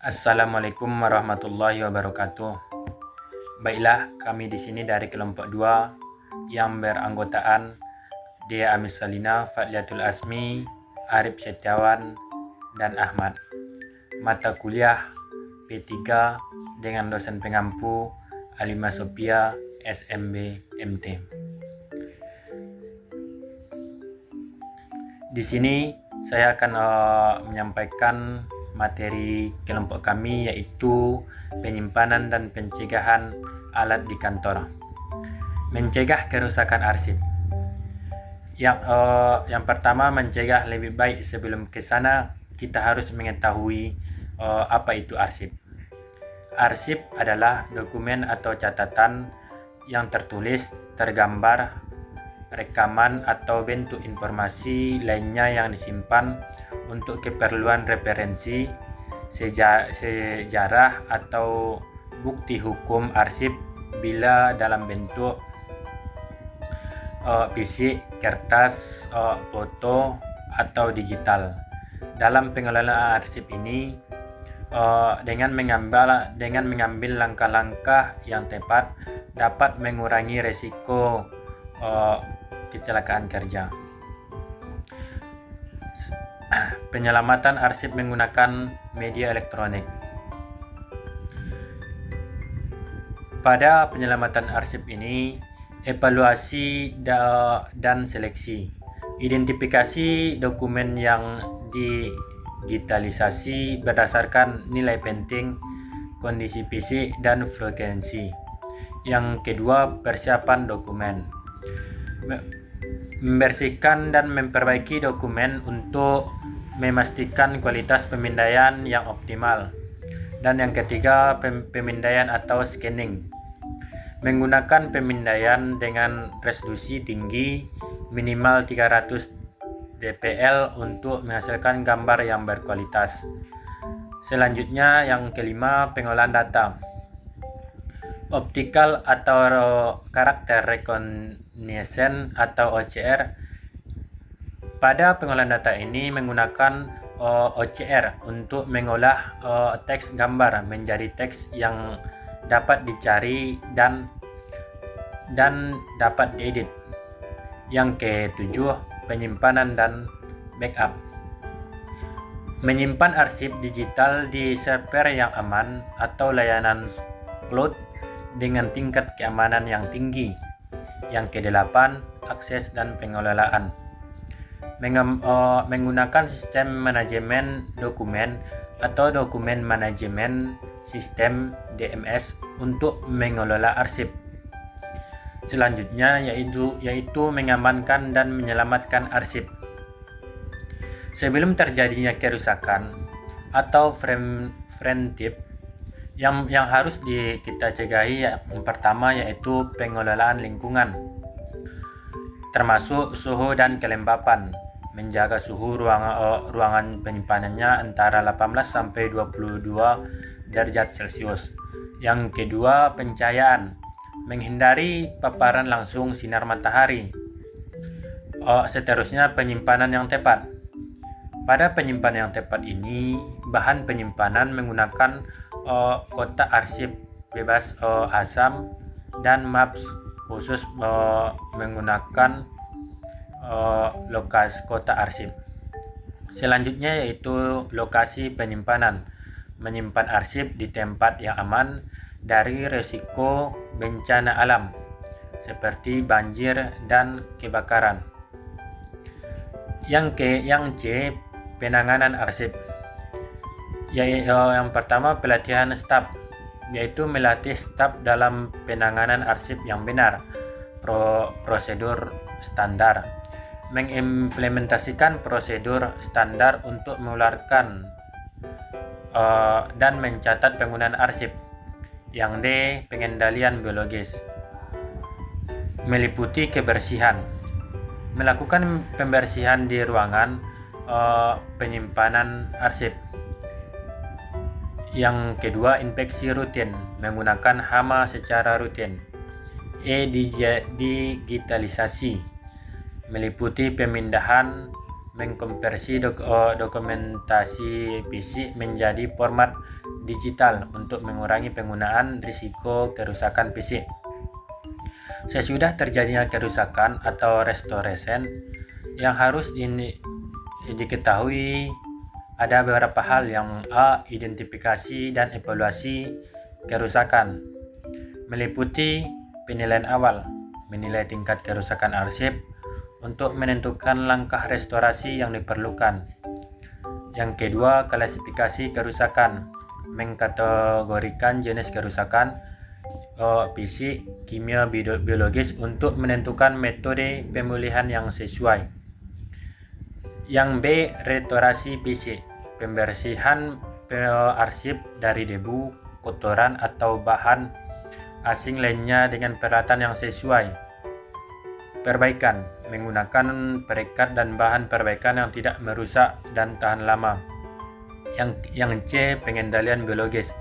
Assalamualaikum warahmatullahi wabarakatuh. Baiklah, kami di sini dari kelompok 2 yang beranggotaan Dea Amis Salina, Fadliatul Asmi, Arif Setiawan, dan Ahmad. Mata kuliah P3 dengan dosen pengampu Alima Sophia, SMB MT. Di sini saya akan menyampaikan materi kelompok kami, yaitu penyimpanan dan pencegahan alat di kantor. Mencegah kerusakan arsip. Yang pertama, mencegah lebih baik sebelum ke sana kita harus mengetahui apa itu arsip. Arsip adalah dokumen atau catatan yang tertulis, tergambar, rekaman atau bentuk informasi lainnya yang disimpan untuk keperluan referensi, sejarah atau bukti hukum. Arsip bila dalam bentuk fisik, kertas, foto atau digital. Dalam pengelolaan arsip ini dengan mengambil langkah-langkah yang tepat dapat mengurangi resiko kecelakaan kerja. Penyelamatan arsip menggunakan media elektronik. Pada penyelamatan arsip ini, evaluasi dan seleksi, identifikasi dokumen yang digitalisasi berdasarkan nilai penting, kondisi fisik, dan frekuensi. Yang kedua, persiapan dokumen. Membersihkan dan memperbaiki dokumen untuk memastikan kualitas pemindaian yang optimal. Dan yang ketiga, pemindaian atau scanning. Menggunakan pemindaian dengan resolusi tinggi minimal 300 dpl untuk menghasilkan gambar yang berkualitas. Selanjutnya, yang kelima, pengolahan data. Optical atau Character Recognition atau OCR. Pada pengolahan data ini menggunakan OCR untuk mengolah teks gambar menjadi teks yang dapat dicari dan dapat diedit. Yang ketujuh, penyimpanan dan backup. Menyimpan arsip digital di server yang aman atau layanan cloud dengan tingkat keamanan yang tinggi. Yang kedelapan, akses dan pengelolaan. Menggunakan sistem manajemen dokumen atau dokumen manajemen sistem DMS untuk mengelola arsip. Selanjutnya yaitu mengamankan dan menyelamatkan arsip. Sebelum terjadinya kerusakan atau preventif yang harus kita cegahi, yang pertama yaitu pengelolaan lingkungan, termasuk suhu dan kelembapan. Menjaga suhu ruangan penyimpanannya antara 18 sampai 22 derajat Celcius. Yang kedua, pencahayaan. Menghindari paparan langsung sinar matahari. Seterusnya, penyimpanan yang tepat. Pada penyimpanan yang tepat ini, bahan penyimpanan menggunakan kotak arsip bebas asam dan maps khusus menggunakan lokasi kotak arsip. Selanjutnya yaitu lokasi penyimpanan. Menyimpan arsip di tempat yang aman dari risiko bencana alam seperti banjir dan kebakaran. Yang C, penanganan arsip. Yang pertama, pelatihan staf, yaitu melatih staf dalam penanganan arsip yang benar, prosedur standar. Mengimplementasikan prosedur standar untuk mengeluarkan dan mencatat penggunaan arsip. Yang D, pengendalian biologis. Meliputi kebersihan. Melakukan pembersihan di ruangan penyimpanan arsip. Yang kedua, inspeksi rutin, menggunakan hama secara rutin. E, digitalisasi, meliputi pemindahan, mengkonversi dokumentasi fisik menjadi format digital untuk mengurangi penggunaan risiko kerusakan fisik. Sesudah terjadinya kerusakan atau restoration, yang harus diketahui ada beberapa hal yang identifikasi dan evaluasi kerusakan, meliputi penilaian awal, menilai tingkat kerusakan arsip untuk menentukan langkah restorasi yang diperlukan. Yang kedua, klasifikasi kerusakan, mengkategorikan jenis kerusakan fisik, kimia, biologis untuk menentukan metode pemulihan yang sesuai. Yang B, restorasi fisik, pembersihan arsip dari debu, kotoran atau bahan asing lainnya dengan peralatan yang sesuai. Perbaikan, menggunakan perekat dan bahan perbaikan yang tidak merusak dan tahan lama. Yang C, pengendalian biologis,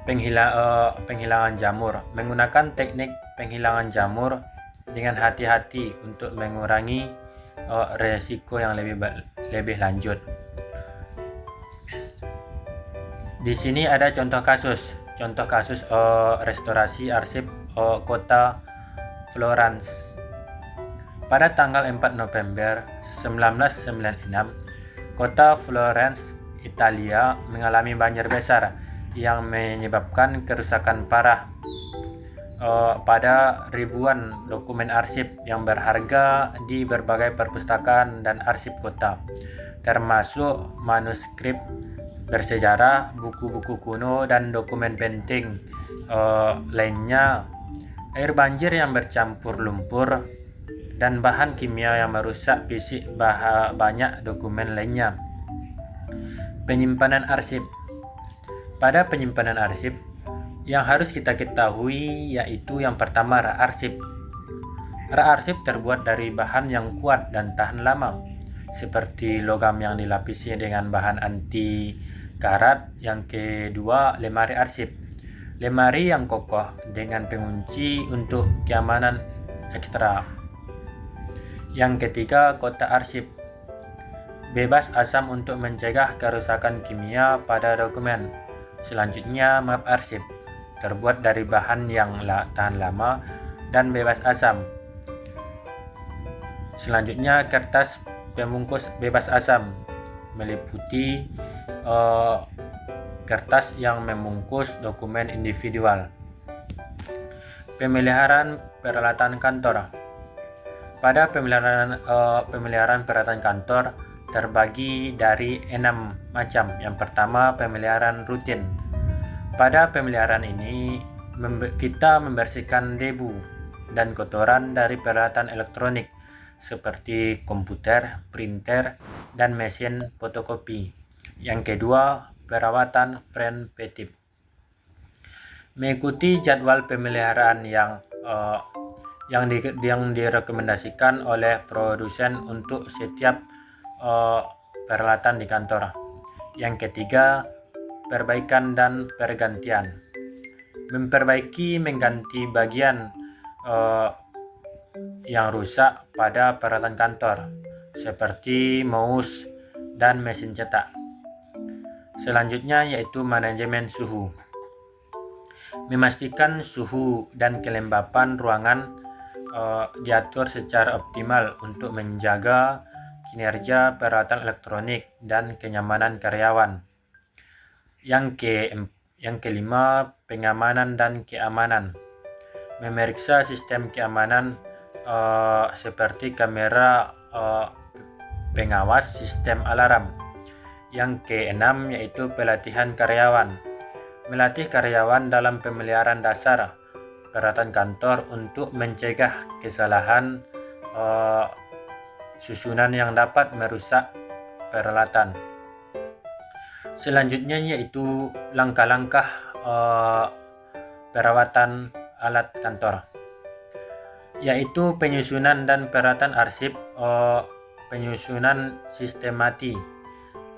penghilangan jamur, menggunakan teknik penghilangan jamur dengan hati-hati untuk mengurangi resiko yang lebih lanjut. Di sini ada contoh kasus restorasi arsip kota Florence. Pada tanggal 4 November 1996, kota Florence, Italia mengalami banjir besar yang menyebabkan kerusakan parah pada ribuan dokumen arsip yang berharga di berbagai perpustakaan dan arsip kota, termasuk manuskrip bersejarah, buku-buku kuno, dan dokumen penting lainnya. Air banjir yang bercampur lumpur dan bahan kimia yang merusak fisik banyak dokumen lainnya. Penyimpanan arsip. Pada penyimpanan arsip, yang harus kita ketahui yaitu yang pertama rak arsip. Rak arsip terbuat dari bahan yang kuat dan tahan lama, seperti logam yang dilapisi dengan bahan anti karat. Yang kedua, lemari arsip. Lemari yang kokoh dengan pengunci untuk keamanan ekstra. Yang ketiga, kotak arsip. Bebas asam untuk mencegah kerusakan kimia pada dokumen. Selanjutnya, map arsip. Terbuat dari bahan yang tahan lama dan bebas asam. Selanjutnya, kertas pembungkus bebas asam, meliputi kertas yang membungkus dokumen individual. Pemeliharaan peralatan kantor. Pada pemeliharaan peralatan kantor terbagi dari 6 macam. Yang pertama, pemeliharaan rutin. Pada pemeliharaan ini, kita membersihkan debu dan kotoran dari peralatan elektronik seperti komputer, printer, dan mesin fotokopi. Yang kedua, perawatan preventif. Mengikuti jadwal pemeliharaan yang direkomendasikan oleh produsen untuk setiap peralatan di kantor. Yang ketiga, perbaikan dan pergantian. Mengganti bagian yang rusak pada peralatan kantor, seperti mouse dan mesin cetak. Selanjutnya yaitu manajemen suhu. Memastikan suhu dan kelembapan ruangan diatur secara optimal untuk menjaga kinerja peralatan elektronik dan kenyamanan karyawan. Yang kelima, pengamanan dan keamanan. Memeriksa sistem keamanan seperti kamera pengawas, sistem alarm. Yang keenam yaitu pelatihan karyawan. Melatih karyawan dalam pemeliharaan dasar peralatan kantor untuk mencegah kesalahan susunan yang dapat merusak peralatan. Selanjutnya yaitu langkah-langkah perawatan alat kantor, yaitu penyusunan dan perawatan arsip. Penyusunan sistematis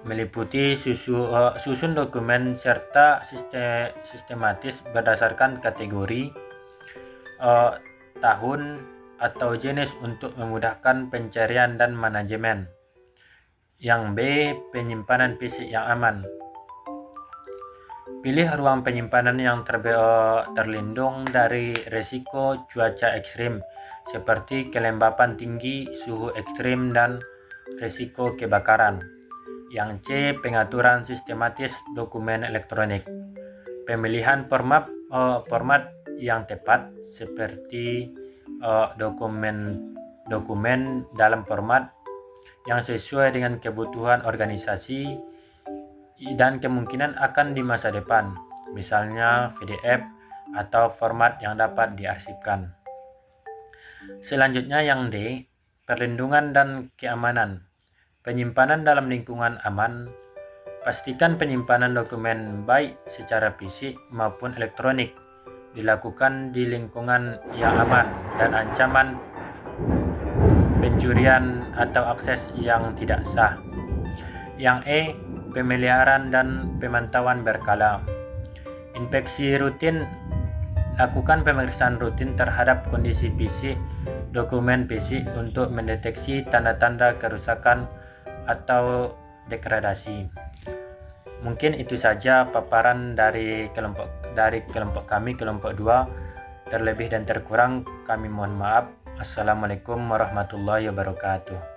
meliputi susun dokumen serta sistematis berdasarkan kategori, tahun atau jenis untuk memudahkan pencarian dan manajemen. Yang B, penyimpanan fisik yang aman. Pilih ruang penyimpanan yang terlindung dari resiko cuaca ekstrim seperti kelembapan tinggi, suhu ekstrim, dan resiko kebakaran. Yang C. Pengaturan sistematis dokumen elektronik. Pemilihan format yang tepat seperti dokumen dalam format yang sesuai dengan kebutuhan organisasi dan kemungkinan akan di masa depan, misalnya PDF atau format yang dapat diarsipkan. Selanjutnya yang D, perlindungan dan keamanan. Penyimpanan dalam lingkungan aman. Pastikan penyimpanan dokumen baik secara fisik maupun elektronik dilakukan di lingkungan yang aman dan ancaman pencurian atau akses yang tidak sah. Yang E, pemeliharaan dan pemantauan berkala. Inspeksi rutin. Lakukan pemeriksaan rutin terhadap kondisi fisik dokumen fisik untuk mendeteksi tanda-tanda kerusakan atau degradasi. Mungkin itu saja paparan dari kelompok kami, kelompok 2. Terlebih dan terkurang kami mohon maaf. Assalamualaikum warahmatullahi wabarakatuh.